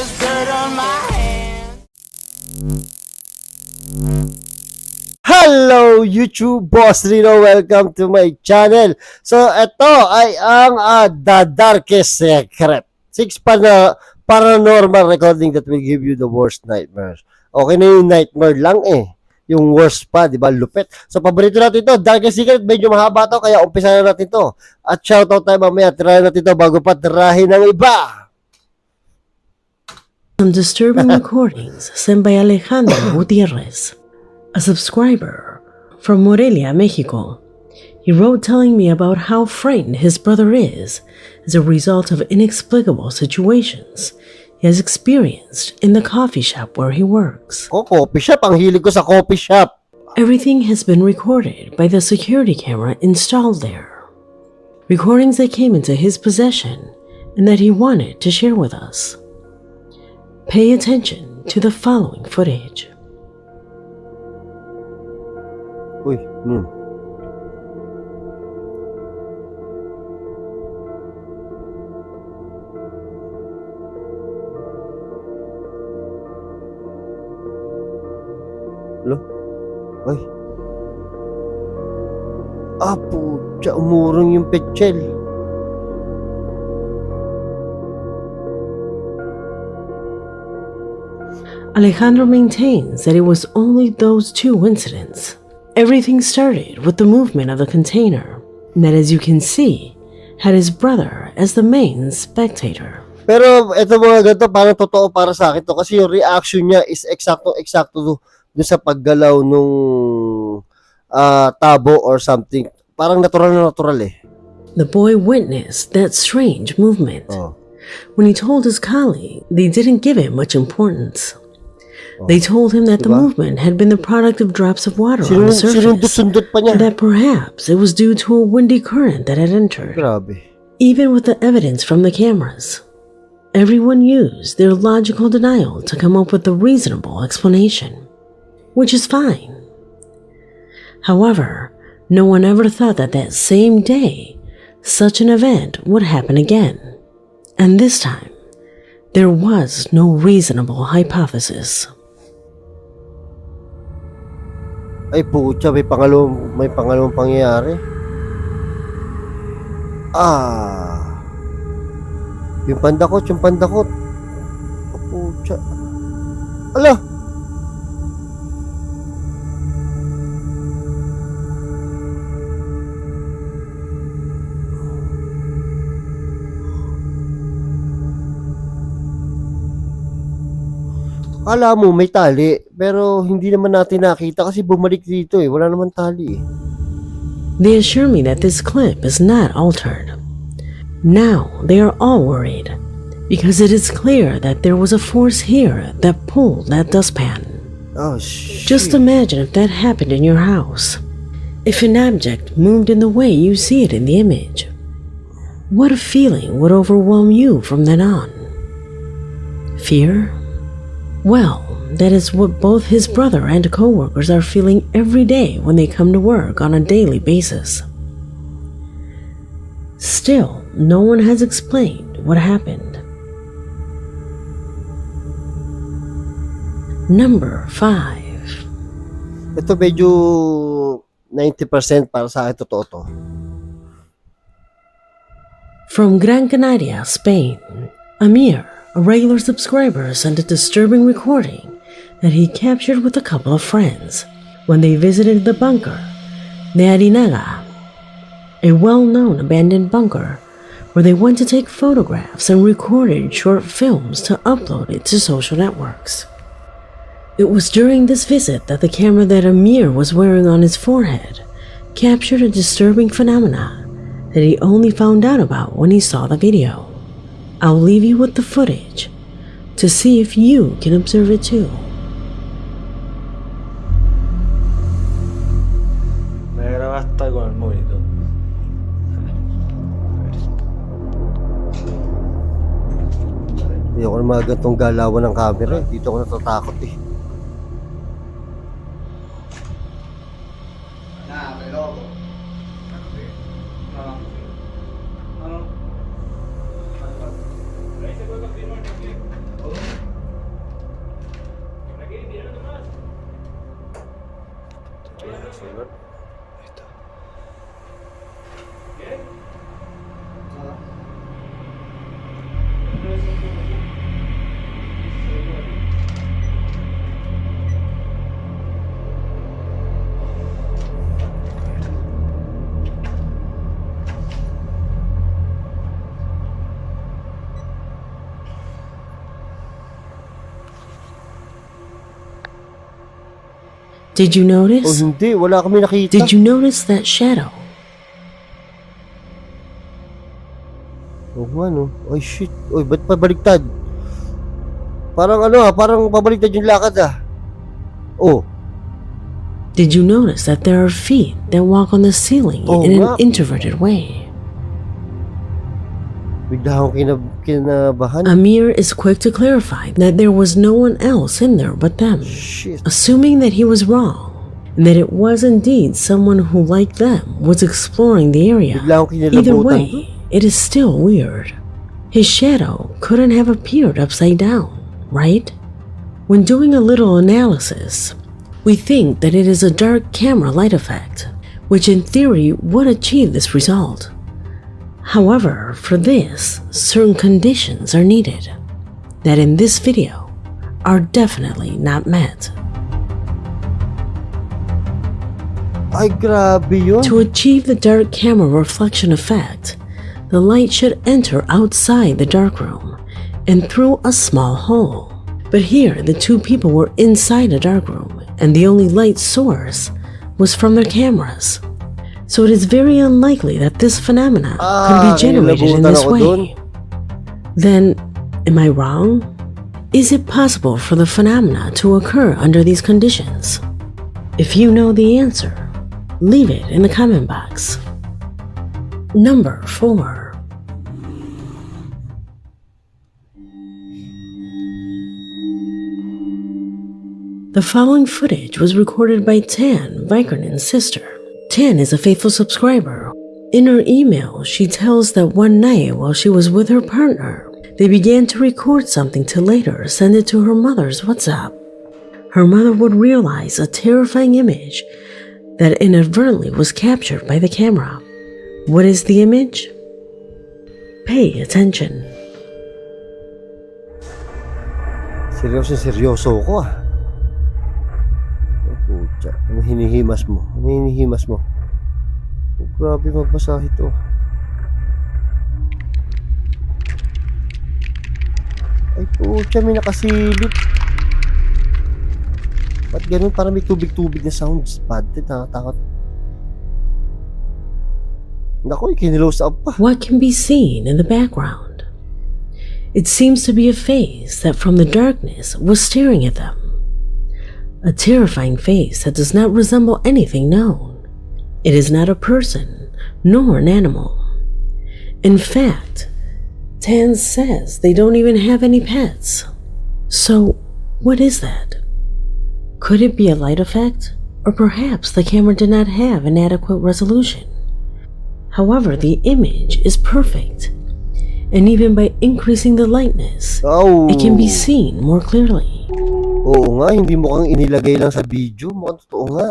there's dirt on my hands. Hello YouTube Boss Rino, welcome to my channel. So ito ay ang The Darkest Secret 6 paranormal recording that will give you the worst nightmares. Okay na yung nightmare lang yung worst pa, di ba? Lupit. So paborito natin ito, Darkest Secret, medyo mahaba to, kaya umpisa na natin to. At shoutout tayo mamaya, tirahin natin to bago pa tirahin ng iba. Some disturbing recordings sent by Alejandro Gutierrez, a subscriber from Morelia, Mexico. He wrote telling me about how frightened his brother is as a result of inexplicable situations he has experienced in the coffee shop where he works. Coffee shop, ang hilig ko sa coffee shop. Everything has been recorded by the security camera installed there. Recordings that came into his possession and that he wanted to share with us. Pay attention to the following footage. Uy, Hello? Ay. Putya, umurong yung petsyel. Alejandro maintains that it was only those two incidents. Everything started with the movement of the container, and that, as you can see, had his brother as the main spectator. Pero ito mga ganito, parang totoo para sa akin to kasi yung reaction niya is eksakto dun sa paggalaw nung tabo or something. Parang natural na natural The boy witnessed that strange movement. Oh. When he told his colleague, they didn't give it much importance. They told him that the movement had been the product of drops of water on the surface, pa niya. and that perhaps it was due to a windy current that had entered. Grabe. Even with the evidence from the cameras, everyone used their logical denial to come up with a reasonable explanation, which is fine. However, no one ever thought that that same day, such an event would happen again. And this time, there was no reasonable hypothesis. Ay putya, may pangalawang pangyayari. Yung pandakot. Putya. Ala! Akala mo may tali, pero hindi naman natin nakita kasi bumalik dito wala naman tali They assure me that this clip is not altered. Now they are all worried because it is clear that there was a force here that pulled that dustpan. Oh shit. Just imagine if that happened in your house. If an object moved in the way you see it in the image. What a feeling would overwhelm you from then on? Fear? Well, that is what both his brother and co-workers are feeling every day when they come to work on a daily basis. Still, no one has explained what happened. Number 5. Ito medyo 90% para sa akin totoo to. From Gran Canaria, Spain, Amir, a regular subscriber, sent a disturbing recording that he captured with a couple of friends when they visited the bunker, the Arinaga, a well-known abandoned bunker where they went to take photographs and recorded short films to upload it to social networks. It was during this visit that the camera that Amir was wearing on his forehead captured a disturbing phenomena that he only found out about when he saw the video. I'll leave you with the footage to see if you can observe it too. Me grabaste con el monitor. Hindi ako na mga gantong galawan ng camera Dito ako natatakot Ahí se puede continuar. fever. Ahí está. Did you Oh, notice? hindi. Wala kami nakita. Did you notice that shadow? Oh, ano? Ay, shit. Oy, ba't pabaliktad? Parang ano parang pabaliktad yung lakad Oh, Did you notice that there are feet that walk on the ceiling Oh, in nga. an introverted way? bigla akong kinabahan. Amir is quick to clarify that there was no one else in there but them, Shit. assuming that he was wrong and that it was indeed someone who, like them, was exploring the area. Bigla akong Either kinilabutan. way, it is still weird. His shadow couldn't have appeared upside down, right? When doing a little analysis, we think that it is a dark camera light effect, which in theory would achieve this result. However, for this, certain conditions are needed that in this video are definitely not met. Ay, grabe yun. To achieve the dark camera reflection effect, the light should enter outside the darkroom and through a small hole. But here, the two people were inside a darkroom, and the only light source was from their cameras. So it is very unlikely that this phenomena could be generated in this kinilabutan ako dun. way. Then, am I wrong? Is it possible for the phenomena to occur under these conditions? If you know the answer, leave it in the comment box. Number 4. The following footage was recorded by Tan, Vikernen's sister. Tan is a faithful subscriber. In her email, she tells that one night while she was with her partner, they began to record something to later send it to her mother's WhatsApp. Her mother would realize a terrifying image that inadvertently was captured by the camera. What is the image? Pay attention. Seryoso ko Oh, putya. Ano hinihimas mo? Oh, grabe magbasahe to. Ay, putya, may nakasilip. Ba't ganun? Parang may tubig-tubig na sounds. Bad din, nakatakot. Naku, kinilose up pa. What can be seen in the background? It seems to be a face that from the darkness was staring at them. A terrifying face that does not resemble anything known. It is not a person, nor an animal. In fact, Tan says they don't even have any pets. So, what is that? Could it be a light effect? Or perhaps the camera did not have an adequate resolution? However, the image is perfect, and even by increasing the lightness, Oh. it can be seen more clearly. Oo nga, hindi mukhang inilagay lang sa video. Mukhang totoo nga.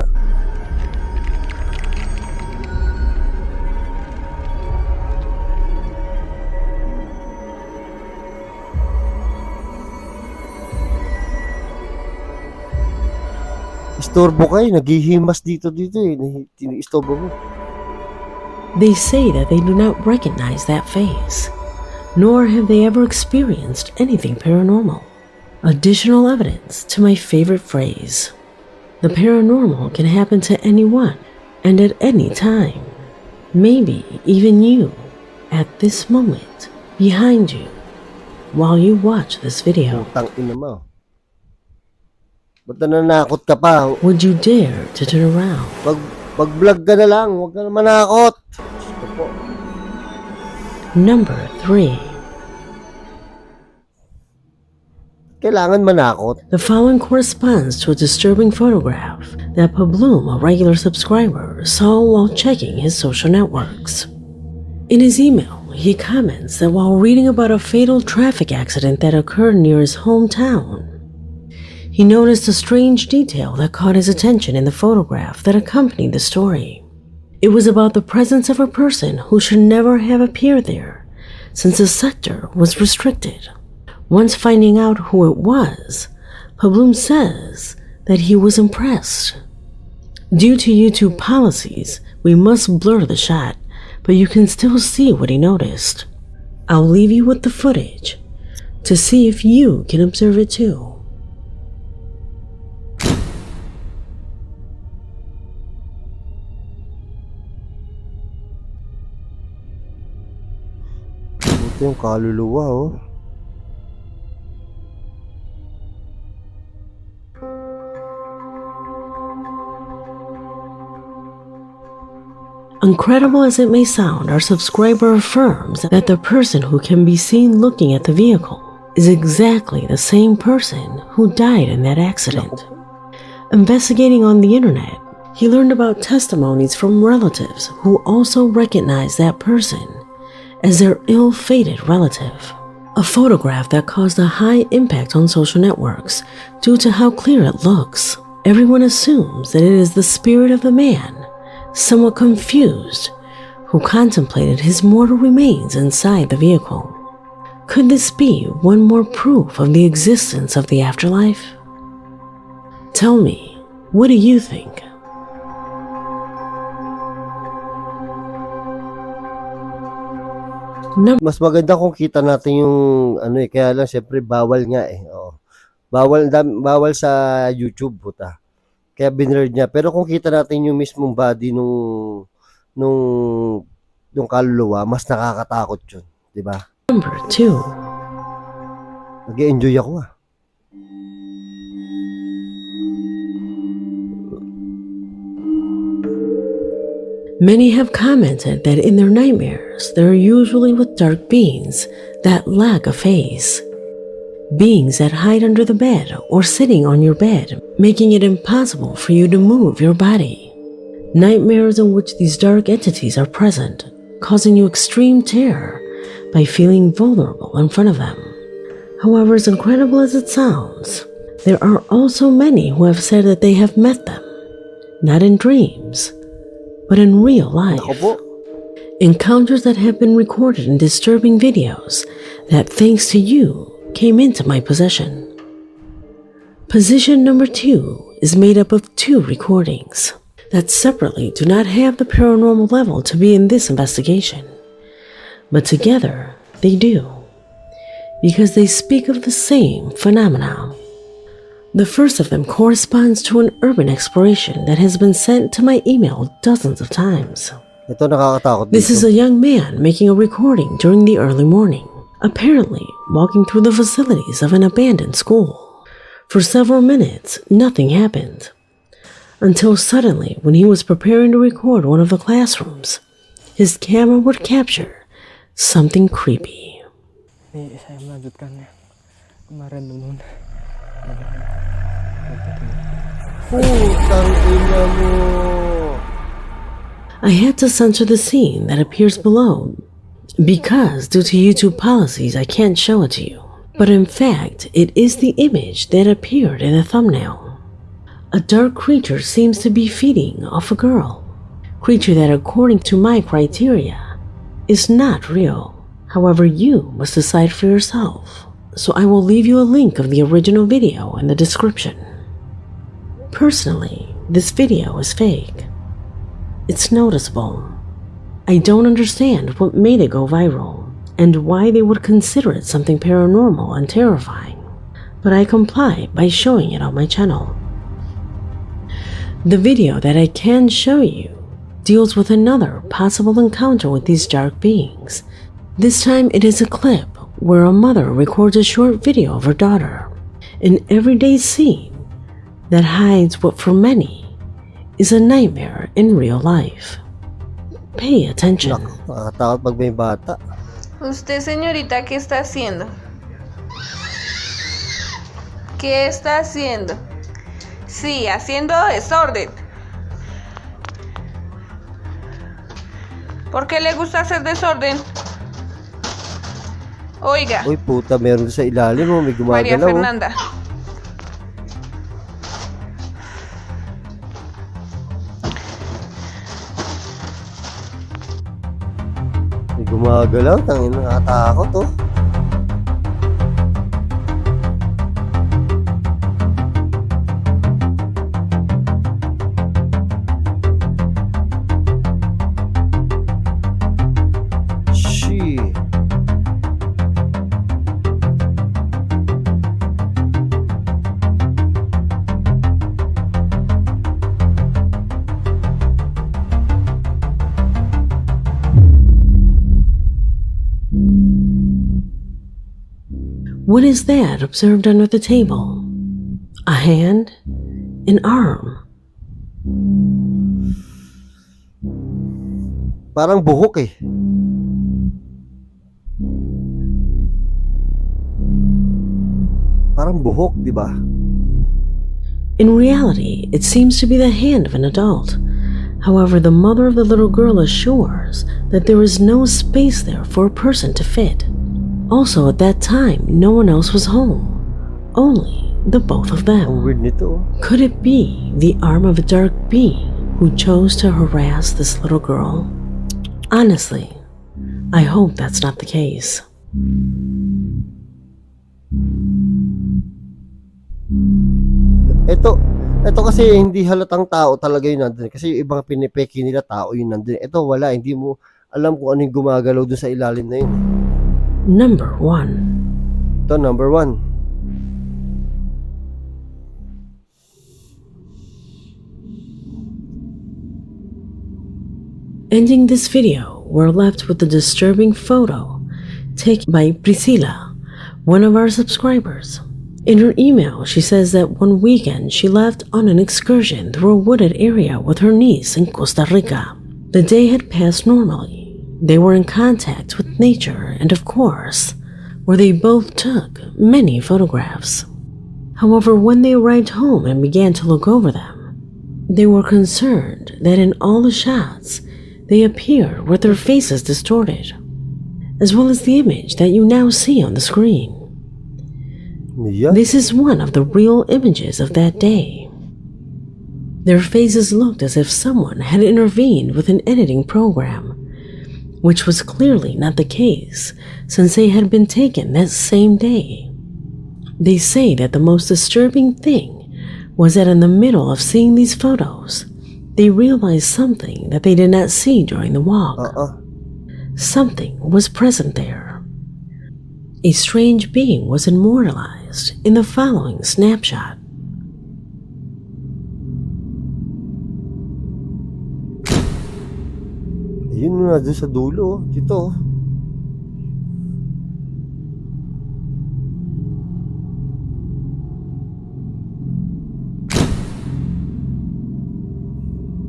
Istorbo kayo, naghihimas dito Tini-istorbo mo. They say that they do not recognize that face, nor have they ever experienced anything paranormal. Additional evidence to my favorite phrase. The paranormal can happen to anyone and at any time. Maybe even you at this moment behind you while you watch this video. Tang ina mo. Ba't nananakot ka pa? Would you dare to turn around? Pag-vlog ka na lang, huwag ka na manakot. Gusto po. Number 3. Kailangan manakot. The following corresponds to a disturbing photograph that Pabloom, a regular subscriber, saw while checking his social networks. In his email, he comments that while reading about a fatal traffic accident that occurred near his hometown, He noticed a strange detail that caught his attention in the photograph that accompanied the story. It was about the presence of a person who should never have appeared there, since the sector was restricted. Once finding out who it was, Pabloom says that he was impressed. Due to YouTube policies, we must blur the shot, but you can still see what he noticed. I'll leave you with the footage to see if you can observe it too. Ito yung kaluluwa, oh. Incredible as it may sound, our subscriber affirms that the person who can be seen looking at the vehicle is exactly the same person who died in that accident. Investigating on the internet, he learned about testimonies from relatives who also recognized that person as their ill-fated relative. A photograph that caused a high impact on social networks due to how clear it looks. Everyone assumes that it is the spirit of the man, somewhat confused, who contemplated his mortal remains inside the vehicle. Could this be one more proof of the existence of the afterlife? Tell me, what do you think? Mas maganda kung kita natin yung ano kaya lang syempre bawal nga Oo. Bawal sa YouTube puta. Kaya binurred niya. Pero kung kita natin yung mismong body nung kaluluwa, mas nakakatakot 'yun, 'di ba? Number 2. Nag-enjoy ako Many have commented that in their nightmares, they're usually with dark beings that lack a face. Beings that hide under the bed or sitting on your bed, making it impossible for you to move your body. Nightmares in which these dark entities are present, causing you extreme terror by feeling vulnerable in front of them. However, as incredible as it sounds, there are also many who have said that they have met them, not in dreams, but in real life. Encounters that have been recorded in disturbing videos that, thanks to you, came into my possession. Position number 2 is made up of 2 recordings that separately do not have the paranormal level to be in this investigation, but together they do, because they speak of the same phenomena. The first of them corresponds to an urban exploration that has been sent to my email dozens of times. Ito nakakatakot dito. This is a young man making a recording during the early morning, apparently walking through the facilities of an abandoned school. For several minutes, nothing happened, until suddenly, when he was preparing to record one of the classrooms, his camera would capture something creepy. Putang ina mo. I had to censor the scene that appears below because due to YouTube policies I can't show it to you. But in fact, it is the image that appeared in the thumbnail. A dark creature seems to be feeding off a girl. Creature that, according to my criteria, is not real. However, you must decide for yourself. So I will leave you a link of the original video in the description. Personally, this video is fake. It's noticeable. I don't understand what made it go viral and why they would consider it something paranormal and terrifying, but I comply by showing it on my channel. The video that I can show you deals with another possible encounter with these dark beings. This time it is a clip where a mother records a short video of her daughter, an everyday scene that hides what for many is a nightmare in real life. Pay attention. Nakakatakot pag may bata. Usted, señorita, ¿qué está haciendo? ¿Qué está haciendo? Sí, haciendo desorden. ¿Por qué le gusta hacer desorden? Oiga, Uy, puta, meron sa ilalim mo. May María gumagalaw. Fernanda, Gumagalaw, tangin, nakatakot oh. Shit. What is that observed under the table? A hand? An arm? Parang buhok eh. Parang buhok, di ba? In reality, it seems to be the hand of an adult. However, the mother of the little girl assures that there is no space there for a person to fit. Also, at that time, no one else was home. Only the both of Ang them. weird nito. Could it be the arm of a dark being who chose to harass this little girl? Honestly, I hope that's not the case. Ito kasi hindi halatang tao talaga yun nandun. Kasi yung ibang pinipeki nila tao yun nandun. Ito wala, hindi mo alam kung ano yung gumagalaw dun sa ilalim na yun. Number 1. Ito, number 1. Ending this video, we're left with a disturbing photo taken by Priscilla, one of our subscribers. In her email, she says that one weekend she left on an excursion through a wooded area with her niece in Costa Rica. The day had passed normally. They were in contact with nature and, of course, where they both took many photographs. However, when they arrived home and began to look over them, they were concerned that in all the shots, they appeared with their faces distorted, as well as the image that you now see on the screen. Yeah. This is one of the real images of that day. Their faces looked as if someone had intervened with an editing program, which was clearly not the case since they had been taken that same day. They say that the most disturbing thing was that in the middle of seeing these photos, they realized something that they did not see during the walk. Something was present there. A strange being was immortalized in the following snapshot. Yun na doon sa dulo. Dito.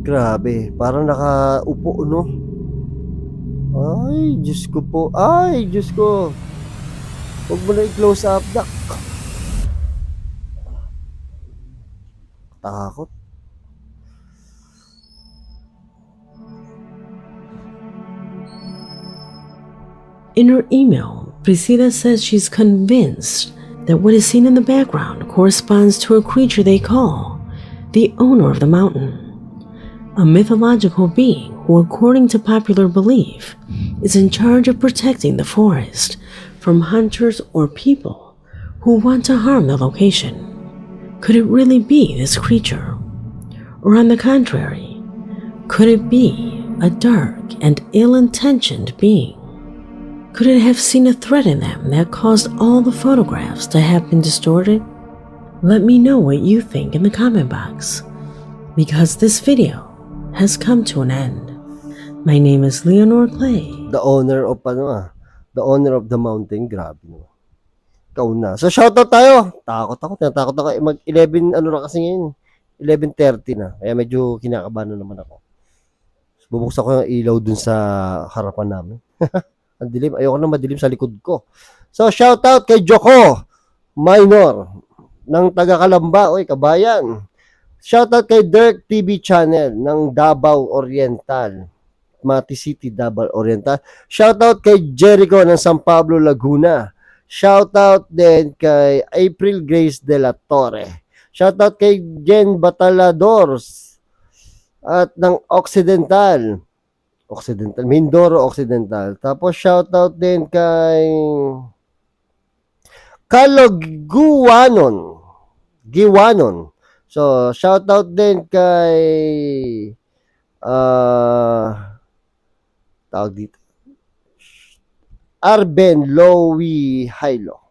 Grabe. Parang nakaupo, no? Ay, Diyos ko po. Ay, Diyos ko. Huwag mo na i-close up, dak. Takot. In her email, Priscilla says she's convinced that what is seen in the background corresponds to a creature they call the owner of the mountain, a mythological being who, according to popular belief, is in charge of protecting the forest from hunters or people who want to harm the location. Could it really be this creature? Or on the contrary, could it be a dark and ill-intentioned being? Could it have seen a threat in them that caused all the photographs to have been distorted? Let me know what you think in the comment box, because this video has come to an end. My name is Leonor Clay. The owner of the owner of the mountain. Grabe no. Ikaw na. So shoutout tayo. Takot ako. Mag 11 ano na kasi ngayon. 11:30 na. Kaya medyo kinakabahan na naman ako. Bubuksan ko yung ilaw dun sa harapan namin. Ang dilim. Ayoko na madilim sa likod ko. So shoutout kay Joko Minor ng taga Kalamba. Oy, kabayan. Shoutout kay Dirk TV Channel ng Davao Oriental. Mati City, Davao Oriental. Shoutout kay Jericho ng San Pablo, Laguna. Shoutout din kay April Grace de la Torre. Shoutout kay Jen Bataladors at ng Occidental. Occidental. Mindoro Occidental. Tapos shoutout din kay Kalog Giwanon. So, shoutout din kay tawag dito. Arben Lowy Hilo.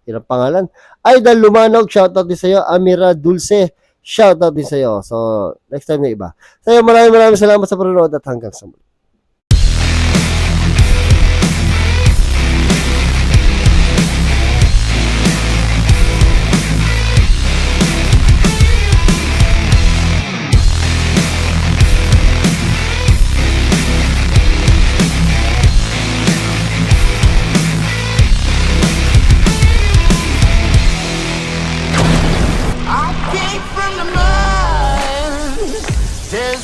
Hirap pangalan. Aidal Lumanog, shoutout din sa'yo. Amira Dulce, shoutout din sa'yo. So, next time na iba. Sa'yo, maraming salamat sa panonood at hanggang sa muli. I came from the mud. There's